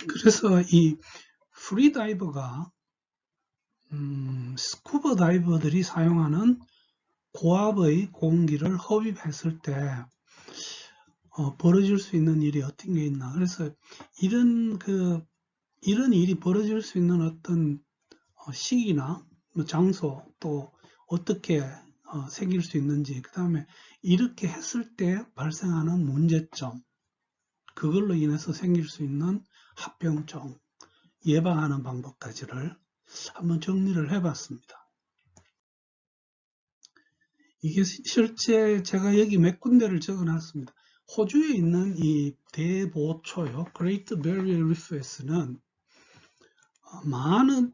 그래서 이 프리다이버가 스쿠버 다이버들이 사용하는 고압의 공기를 흡입했을 때 벌어질 수 있는 일이 어떤 게 있나. 그래서 이런 일이 벌어질 수 있는 어떤 시기나 뭐 장소, 또 어떻게 생길 수 있는지, 그 다음에 이렇게 했을 때 발생하는 문제점, 그걸로 인해서 생길 수 있는 합병증 예방하는 방법까지를 한번 정리를 해봤습니다. 이게 실제 제가 여기 몇 군데를 적어놨습니다. 호주에 있는 이 대보초요, Great Barrier Reef에서는 많은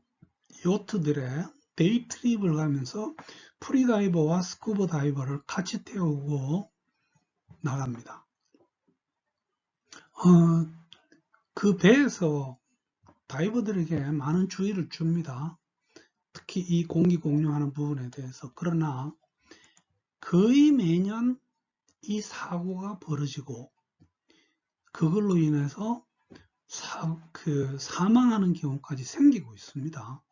요트들의 데이 트립을 가면서 프리다이버와 스쿠버 다이버를 같이 태우고 나갑니다. 그 배에서 다이버들에게 많은 주의를 줍니다. 특히 이 공기 공유하는 부분에 대해서. 그러나 거의 매년 이 사고가 벌어지고 그걸로 인해서 사망하는 경우까지 생기고 있습니다.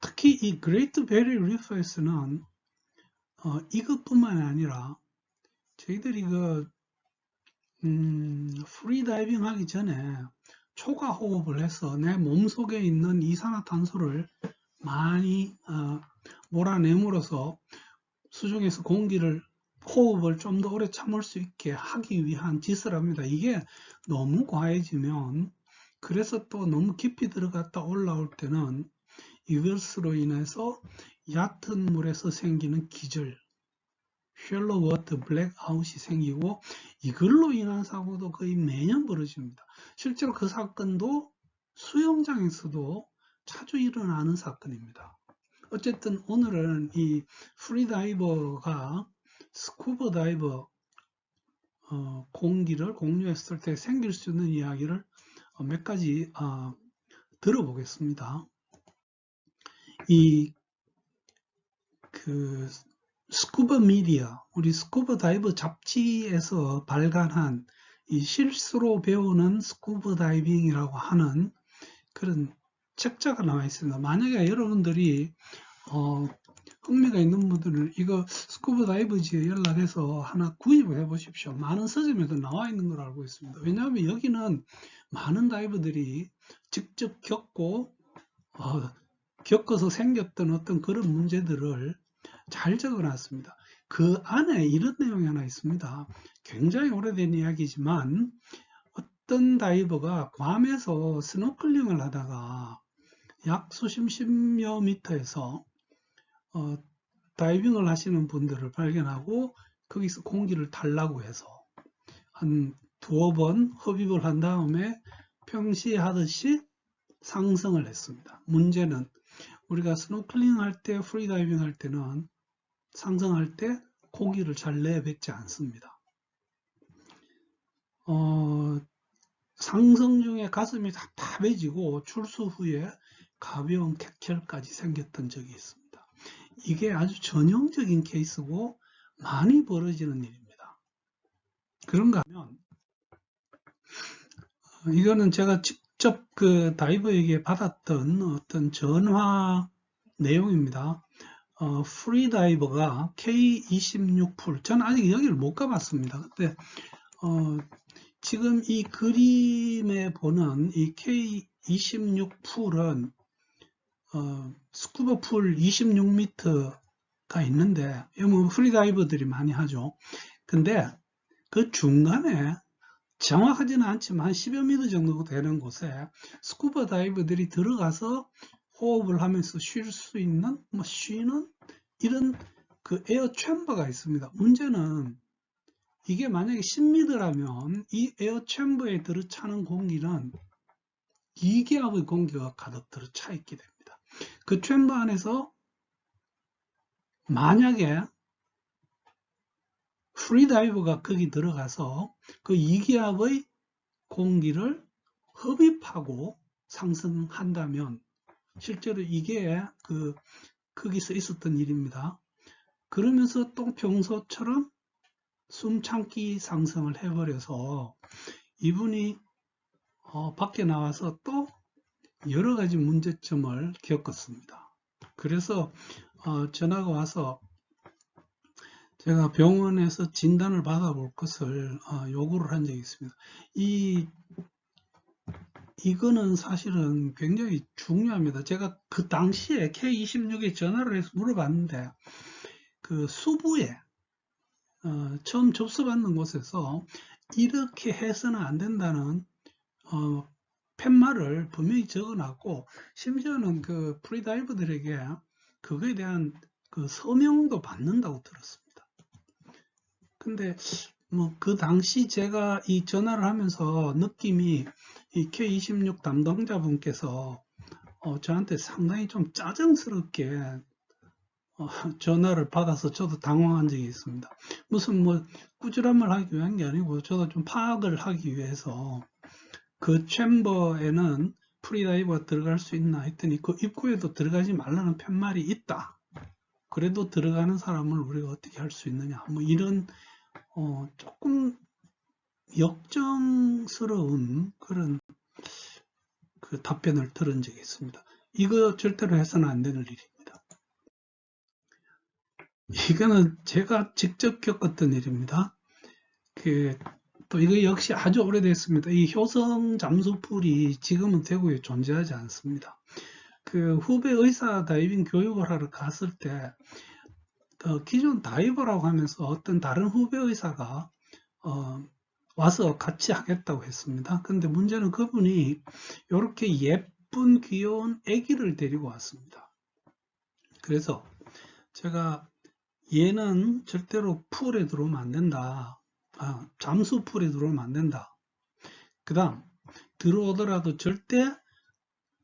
특히 이 그레이트 베리 리프에서는 이것뿐만 아니라 저희들이 프리다이빙 하기 전에 초과 호흡을 해서 내 몸속에 있는 이산화탄소를 많이 몰아내므로써 수중에서 공기를 호흡을 좀 더 오래 참을 수 있게 하기 위한 짓을 합니다. 이게 너무 과해지면, 그래서 또 너무 깊이 들어갔다 올라올 때는 이것으로 인해서 얕은 물에서 생기는 기절, 쉘로 워터 블랙아웃이 생기고, 이걸로 인한 사고도 거의 매년 벌어집니다. 실제로 그 사건도 수영장에서도 자주 일어나는 사건입니다. 어쨌든 오늘은 이 프리다이버가 스쿠버 다이버 공기를 공유했을 때 생길 수 있는 이야기를 몇 가지 들어보겠습니다. 스쿠버 미디어, 우리 스쿠버 다이버 잡지에서 발간한 이 실수로 배우는 스쿠버 다이빙이라고 하는 그런 책자가 나와 있습니다. 만약에 여러분들이 흥미가 있는 분들은 이거 스쿠버 다이버지에 연락해서 하나 구입을 해 보십시오. 많은 서점에도 나와 있는 걸 알고 있습니다. 왜냐하면 여기는 많은 다이버들이 직접 겪어서 생겼던 어떤 그런 문제들을 잘 적어놨습니다. 그 안에 이런 내용이 하나 있습니다. 굉장히 오래된 이야기지만 어떤 다이버가 괌에서 스노클링을 하다가 약 수십여 미터에서 다이빙을 하시는 분들을 발견하고 거기서 공기를 달라고 해서 한 두어 번 흡입을 한 다음에 평시에 하듯이 상승을 했습니다. 문제는 우리가 스노클링 할 때, 프리다이빙 할 때는 상승할 때 공기를 잘 내뱉지 않습니다. 상승 중에 가슴이 답답해지고 출수 후에 가벼운 객혈까지 생겼던 적이 있습니다. 이게 아주 전형적인 케이스고 많이 벌어지는 일입니다. 그런가 하면 이거는 제가 직접 그 다이버에게 받았던 어떤 전화 내용입니다. 프리다이버가 K26풀, 저는 아직 여기를 못 가봤습니다. 근데 지금 이 그림에 보는 이 K26풀은 스쿠버 풀 26m가 있는데, 뭐 프리다이버들이 많이 하죠. 근데 그 중간에 정확하지는 않지만 10여 미터 정도 되는 곳에 스쿠버 다이버들이 들어가서 호흡을 하면서 쉴 수 있는, 쉬는 이런 그 에어 챔버가 있습니다. 문제는 이게 만약에 10m라면 이 에어 챔버에 들어차는 공기는 2기압의 공기가 가득 들어차 있게 됩니다. 그 챔버 안에서 만약에 프리다이버가 거기 들어가서 그 2기압의 공기를 흡입하고 상승한다면, 실제로 이게 거기서 있었던 일입니다. 그러면서 또 평소처럼 숨참기 상승을 해버려서 이분이 밖에 나와서 또 여러 가지 문제점을 겪었습니다. 그래서 전화가 와서 제가 병원에서 진단을 받아볼 것을 요구를 한 적이 있습니다. 이거는 사실은 굉장히 중요합니다. 제가 그 당시에 K26에 전화를 해서 물어봤는데 그 수부에 처음 접수받는 곳에서 이렇게 해서는 안 된다는 팻말을 분명히 적어놨고, 심지어는 그 프리다이버들에게 그거에 대한 그 서명도 받는다고 들었습니다. 근데 뭐 그 당시 제가 이 전화를 하면서 느낌이 이 K26 담당자분께서 저한테 상당히 좀 짜증스럽게 전화를 받아서 저도 당황한 적이 있습니다. 무슨 뭐 꾸지람을 하기 위한 게 아니고 저도 좀 파악을 하기 위해서 그 챔버에는 프리다이버가 들어갈 수 있나 했더니 그 입구에도 들어가지 말라는 팻말이 있다. 그래도 들어가는 사람을 우리가 어떻게 할 수 있느냐. 뭐 이런 조금 역정스러운 그런 그 답변을 들은 적이 있습니다. 이거 절대로 해서는 안 되는 일입니다. 이거는 제가 직접 겪었던 일입니다. 또 이거 역시 아주 오래됐습니다. 이 효성 잠수풀이 지금은 대구에 존재하지 않습니다. 그 후배 의사 다이빙 교육을 하러 갔을 때 기존 다이버라고 하면서 어떤 다른 후배 의사가 와서 같이 하겠다고 했습니다. 근데 문제는 그분이 이렇게 예쁜 귀여운 아기를 데리고 왔습니다. 그래서 제가 얘는 절대로 풀에 들어오면 안 된다. 잠수 풀에 들어오면 안 된다. 그 다음 들어오더라도 절대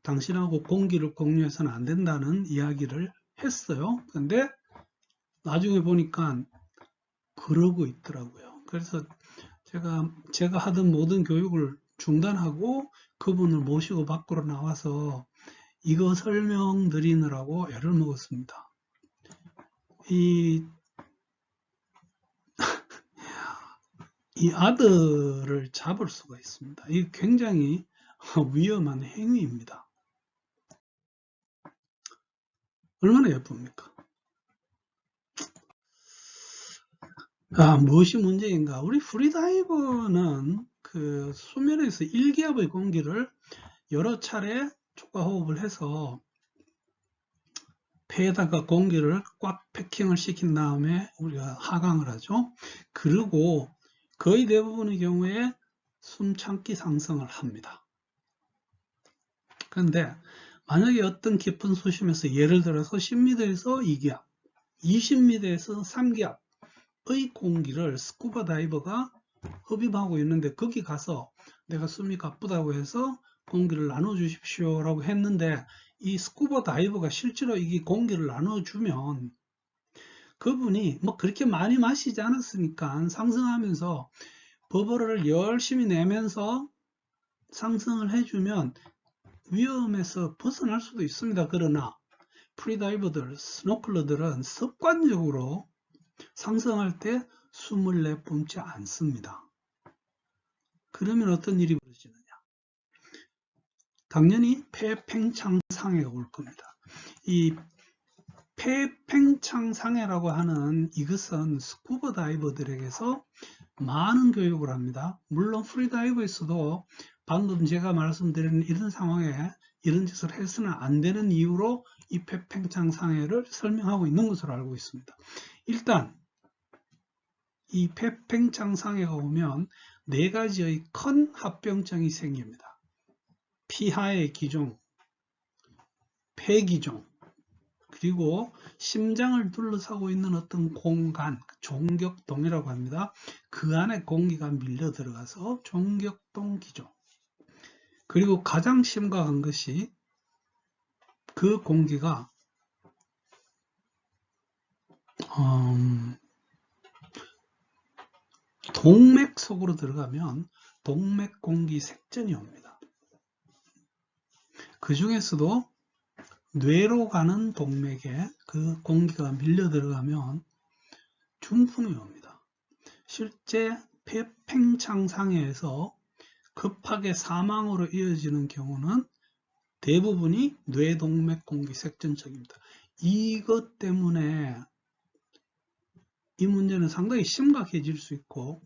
당신하고 공기를 공유해서는 안 된다는 이야기를 했어요. 근데 나중에 보니까 그러고 있더라고요. 그래서 제가 하던 모든 교육을 중단하고 그분을 모시고 밖으로 나와서 이거 설명드리느라고 애를 먹었습니다. 이 아들을 잡을 수가 있습니다. 이게 굉장히 위험한 행위입니다. 얼마나 예쁩니까? 무엇이 문제인가? 우리 프리다이버는 그 수면에서 1기압의 공기를 여러 차례 초과 호흡을 해서 폐에다가 공기를 꽉 패킹을 시킨 다음에 우리가 하강을 하죠. 그리고 거의 대부분의 경우에 숨참기 상승을 합니다. 그런데 만약에 어떤 깊은 수심에서 예를 들어서 10m에서 2기압, 20m에서 3기압의 공기를 스쿠버 다이버가 흡입하고 있는데 거기 가서 내가 숨이 가쁘다고 해서 공기를 나눠주십시오 라고 했는데 이 스쿠버 다이버가 실제로 이 공기를 나눠주면 그분이 뭐 그렇게 많이 마시지 않았으니까 상승하면서 버블을 열심히 내면서 상승을 해주면 위험에서 벗어날 수도 있습니다. 그러나 프리다이버들, 스노클러들은 습관적으로 상승할 때 숨을 내뿜지 않습니다. 그러면 어떤 일이 벌어지느냐? 당연히 폐팽창 상해가 올 겁니다. 이 폐팽창 상해라고 하는 이것은 스쿠버 다이버들에게서 많은 교육을 합니다. 물론 프리다이버에서도 방금 제가 말씀드린 이런 상황에 이런 짓을 해서는 안 되는 이유로 이 폐팽창 상해를 설명하고 있는 것으로 알고 있습니다. 일단 이 폐팽창 상해가 오면 4가지의 큰 합병증이 생깁니다. 피하의 기종, 폐기종, 그리고 심장을 둘러싸고 있는 어떤 공간, 종격동이라고 합니다. 그 안에 공기가 밀려 들어가서 종격동 기종. 그리고 가장 심각한 것이 그 공기가 동맥 속으로 들어가면 동맥 공기 색전이 옵니다. 그 중에서도 뇌로 가는 동맥에 그 공기가 밀려 들어가면 중풍이 옵니다. 실제 폐팽창 상해에서 급하게 사망으로 이어지는 경우는 대부분이 뇌동맥공기색전증입니다. 이것 때문에 이 문제는 상당히 심각해질 수 있고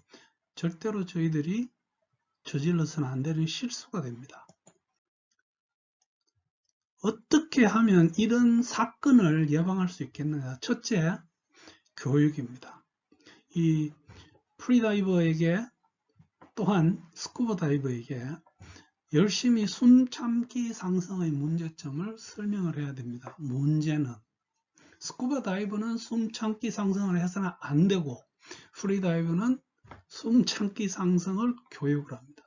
절대로 저희들이 저질러서는 안 되는 실수가 됩니다. 어떻게 하면 이런 사건을 예방할 수 있겠느냐? 첫째, 교육입니다. 이 프리다이버에게 또한 스쿠버 다이버에게 열심히 숨참기 상승의 문제점을 설명을 해야 됩니다. 문제는 스쿠버 다이버는 숨참기 상승을 해서는 안 되고 프리다이버는 숨참기 상승을 교육을 합니다.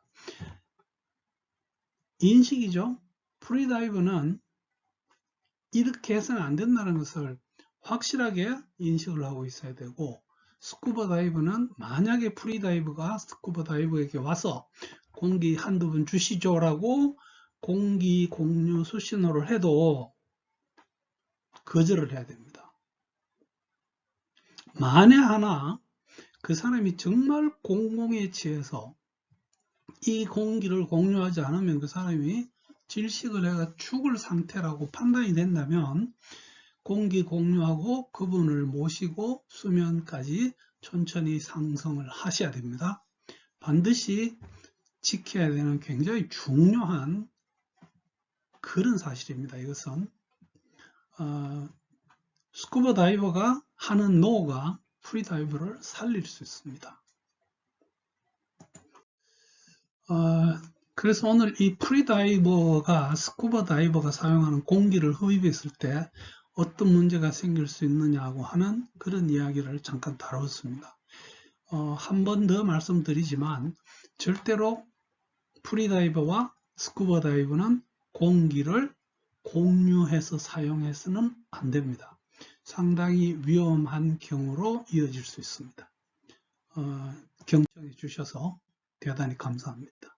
인식이죠. 프리다이버는 이렇게 해서는 안 된다는 것을 확실하게 인식을 하고 있어야 되고 스쿠버 다이버는 만약에 프리다이버가 스쿠버 다이버에게 와서 공기 한두 번 주시죠 라고 공기 공유 수신호를 해도 거절을 해야 됩니다. 만에 하나 그 사람이 정말 공공에 취해서 이 공기를 공유하지 않으면 그 사람이 질식을 해가 죽을 상태라고 판단이 된다면 공기 공유하고 그분을 모시고 수면까지 천천히 상승을 하셔야 됩니다. 반드시 지켜야 되는 굉장히 중요한 그런 사실입니다. 이것은 스쿠버 다이버가 하는 노가 프리다이버를 살릴 수 있습니다. 그래서 오늘 이 프리다이버가 스쿠버 다이버가 사용하는 공기를 흡입했을 때 어떤 문제가 생길 수 있느냐고 하는 그런 이야기를 잠깐 다뤘습니다. 한 번 더 말씀드리지만 절대로 프리다이버와 스쿠버 다이버는 공기를 공유해서 사용해서는 안 됩니다. 상당히 위험한 경우로 이어질 수 있습니다. 경청해 주셔서 대단히 감사합니다.